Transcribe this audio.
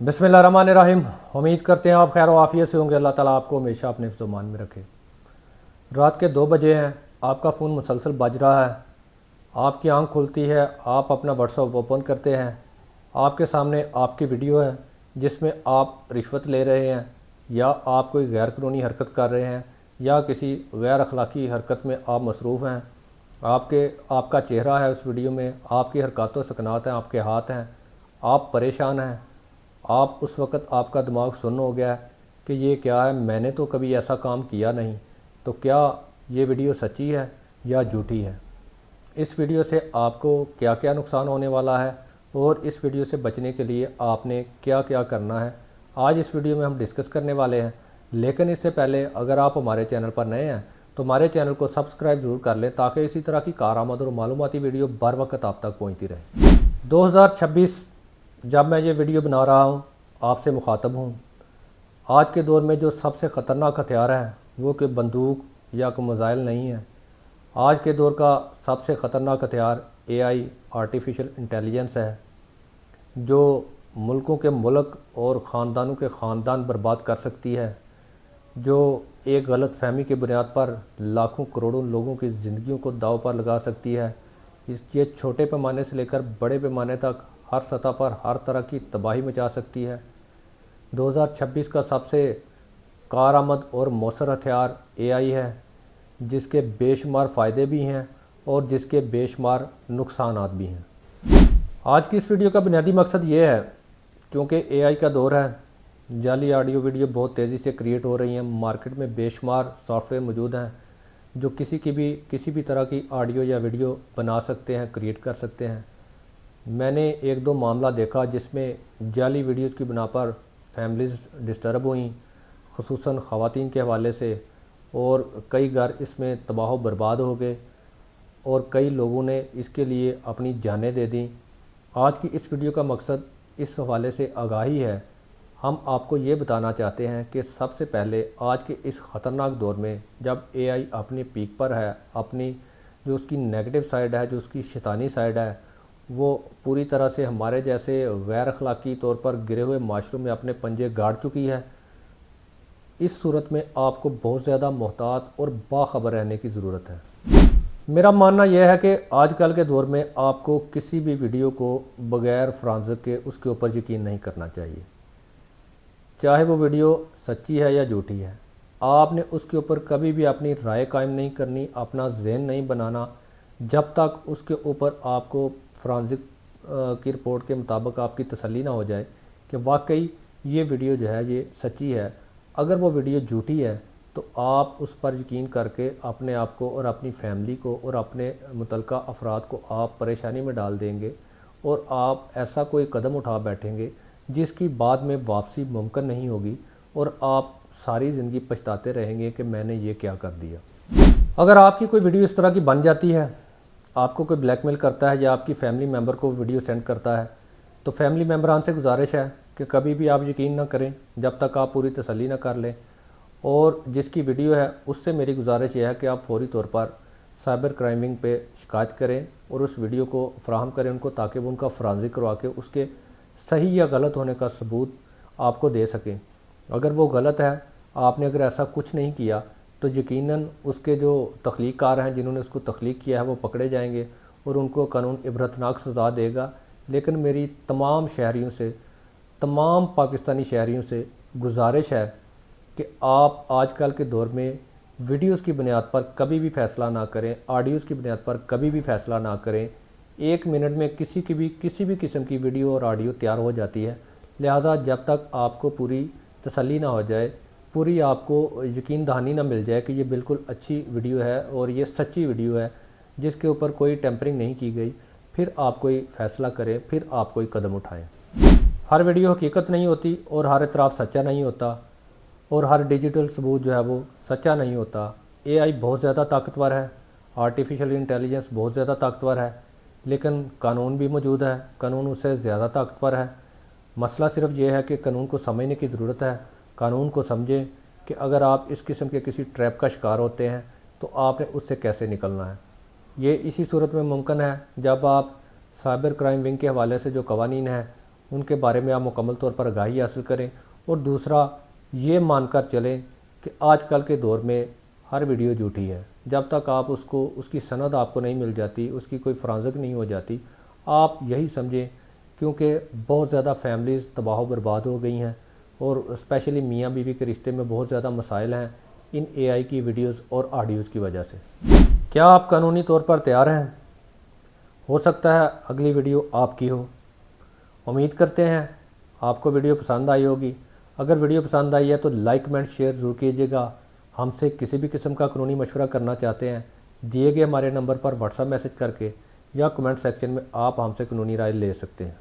बिस्मिल्लाहिर्रहमानिर्रहीम। उम्मीद करते हैं आप खैर आफियत से होंगे। अल्लाह ताला आपको हमेशा अपने हिफ्ज़-ओ-मान में रखे। रात के 2 बजे हैं, आपका फ़ोन मुसलसल बज रहा है, आपकी आंख खुलती है, आप अपना व्हाट्सएप ओपन करते हैं, आपके सामने आपकी वीडियो है जिसमें आप रिश्वत ले रहे हैं या आप कोई गैर कानूनी हरकत कर रहे हैं या किसी गैर अखलाकी हरकत में आप मसरूफ़ हैं। आपका चेहरा है उस वीडियो में, आपकी हरकत व सकनात हैं, आपके हाथ हैं, आप परेशान हैं। आप उस वक़्त आपका दिमाग सुन्न हो गया है कि ये क्या है, मैंने तो कभी ऐसा काम किया नहीं। तो क्या ये वीडियो सच्ची है या झूठी है? इस वीडियो से आपको क्या क्या नुकसान होने वाला है और इस वीडियो से बचने के लिए आपने क्या क्या करना है, आज इस वीडियो में हम डिस्कस करने वाले हैं। लेकिन इससे पहले अगर आप हमारे चैनल पर नए हैं तो हमारे चैनल को सब्सक्राइब ज़रूर कर लें ताकि इसी तरह की कारआमद और मालूमाती वीडियो बर वक्त आप तक पहुँचती रहे। 2026 जब मैं ये वीडियो बना रहा हूँ, आपसे मुखातब हूँ। आज के दौर में जो सबसे ख़तरनाक हथियार है वो कि बंदूक या कोई मिसाइल नहीं है। आज के दौर का सबसे ख़तरनाक हथियार AI आर्टिफिशियल इंटेलिजेंस है, जो मुल्कों के मुल्क और ख़ानदानों के ख़ानदान बर्बाद कर सकती है, जो एक गलत फहमी की बुनियाद पर लाखों करोड़ों लोगों की ज़िंदगियों को दांव पर लगा सकती है। ये छोटे पैमाने से लेकर बड़े पैमाने तक हर सतह पर हर तरह की तबाही मचा सकती है। 2026 का सबसे कारआमद और मौसर हथियार AI है, जिसके बेशुमार फ़ायदे भी हैं और जिसके बेशुमार नुकसानात भी हैं। आज की इस वीडियो का बुनियादी मकसद ये है, क्योंकि AI का दौर है, जाली ऑडियो वीडियो बहुत तेज़ी से क्रिएट हो रही हैं। मार्केट में बेशुमार सॉफ्टवेयर मौजूद हैं जो किसी भी तरह की ऑडियो या वीडियो बना सकते हैं, क्रिएट कर सकते हैं। मैंने 1-2 मामला देखा जिसमें जाली वीडियोज़ की बिना पर फैमिलीज़ डिस्टर्ब हुई, ख़ुसूसन ख़वातीन के हवाले से, और कई घर इसमें तबाह बर्बाद हो गए और कई लोगों ने इसके लिए अपनी जानें दे दी। आज की इस वीडियो का मकसद इस हवाले से आगाही है। हम आपको ये बताना चाहते हैं कि सबसे पहले आज के इस ख़तरनाक दौर में जब AI अपनी पीक पर है, अपनी जो उसकी नेगेटिव साइड है, जो उसकी शैतानी साइड है, वो पूरी तरह से हमारे जैसे गैर अखलाकी तौर पर गिरे हुए माशरों में अपने पंजे गाड़ चुकी है। इस सूरत में आपको बहुत ज़्यादा मोहतात और बाखबर रहने की ज़रूरत है। मेरा मानना यह है कि आजकल के दौर में आपको किसी भी वीडियो को बग़ैर फॉरेंसिक के उसके ऊपर यकीन नहीं करना चाहिए, चाहे वो वीडियो सच्ची है या झूठी है। आपने उसके ऊपर कभी भी अपनी राय कायम नहीं करनी, अपना ज़हन नहीं बनाना जब तक उसके ऊपर आपको फॉरेंसिक की रिपोर्ट के मुताबिक आपकी तसल्ली ना हो जाए कि वाकई ये वीडियो जो है ये सच्ची है। अगर वो वीडियो झूठी है तो आप उस पर यकीन करके अपने आप को और अपनी फैमिली को और अपने मुतल्लिका अफराद को आप परेशानी में डाल देंगे और आप ऐसा कोई कदम उठा बैठेंगे जिसकी बाद में वापसी मुमकिन नहीं होगी और आप सारी ज़िंदगी पछताते रहेंगे कि मैंने ये क्या कर दिया। अगर आपकी कोई वीडियो इस तरह की बन जाती है, आपको कोई ब्लैकमेल करता है या आपकी फैमिली मेम्बर को वीडियो सेंड करता है, तो फैमिली मेम्बरान से गुजारिश है कि कभी भी आप यकीन ना करें जब तक आप पूरी तसल्ली ना कर लें। और जिसकी वीडियो है उससे मेरी गुजारिश यह है कि आप फौरी तौर पर साइबर क्राइमिंग पे शिकायत करें और उस वीडियो को फराहम करें उनको, ताकि वो उनका फॉरेंसिक करवा के उसके सही या गलत होने का सबूत आपको दे सकें। अगर वो गलत है, आपने अगर ऐसा कुछ नहीं किया, तो यकीनन उसके जो तख्लीक़कार हैं जिन्होंने उसको तख्लीक़ किया है वो पकड़े जाएंगे और उनको कानून इबरतनाक सज़ा देगा। लेकिन मेरी तमाम शहरियों से, तमाम पाकिस्तानी शहरियों से गुजारिश है कि आप आजकल के दौर में वीडियोज़ की बुनियाद पर कभी भी फ़ैसला ना करें, ऑडियोज़ की बुनियाद पर कभी भी फ़ैसला ना करें। 1 मिनट में किसी भी किस्म की वीडियो और ऑडियो तैयार हो जाती है। लिहाजा जब तक आपको पूरी तसल्ली ना हो जाए, पूरी आपको यकीन दहानी ना मिल जाए कि ये बिल्कुल अच्छी वीडियो है और ये सच्ची वीडियो है जिसके ऊपर कोई टेम्परिंग नहीं की गई, फिर आप कोई फ़ैसला करें, फिर आप कोई कदम उठाएँ। हर वीडियो हकीकत नहीं होती और हर इतराफ़ सच्चा नहीं होता और हर डिजिटल सबूत जो है वो सच्चा नहीं होता। AI बहुत ज़्यादा ताकतवर है, आर्टिफिशियल इंटेलिजेंस बहुत ज़्यादा ताकतवर है, लेकिन कानून भी मौजूद है, कानून उससे ज़्यादा ताकतवर है। मसला सिर्फ ये है कि कानून को समझने की ज़रूरत है। कानून को समझें कि अगर आप इस किस्म के किसी ट्रैप का शिकार होते हैं तो आपने उससे कैसे निकलना है। ये इसी सूरत में मुमकिन है जब आप साइबर क्राइम विंग के हवाले से जो कवानीन है उनके बारे में आप मुकम्मल तौर पर आगाही हासिल करें। और दूसरा ये मानकर चलें कि आजकल के दौर में हर वीडियो झूठी है। जब तक आप उसकी सनद आपको नहीं मिल जाती, उसकी कोई फराज़त नहीं हो जाती, आप यही समझें, क्योंकि बहुत ज़्यादा फैमिलीज़ तबाह बर्बाद हो गई हैं और स्पेशली मियाँ बीवी के रिश्ते में बहुत ज़्यादा मसाइल हैं इन AI की वीडियोज़ और ऑडियोज़ की वजह से। क्या आप कानूनी तौर पर तैयार हैं? हो सकता है अगली वीडियो आपकी हो। उम्मीद करते हैं आपको वीडियो पसंद आई होगी। अगर वीडियो पसंद आई है तो लाइक कमेंट शेयर ज़रूर कीजिएगा। हमसे किसी भी किस्म का कानूनी मशवरा करना चाहते हैं, दिए गए हमारे नंबर पर व्हाट्सएप मैसेज करके या कमेंट सेक्शन में आप हमसे कानूनी राय ले सकते हैं।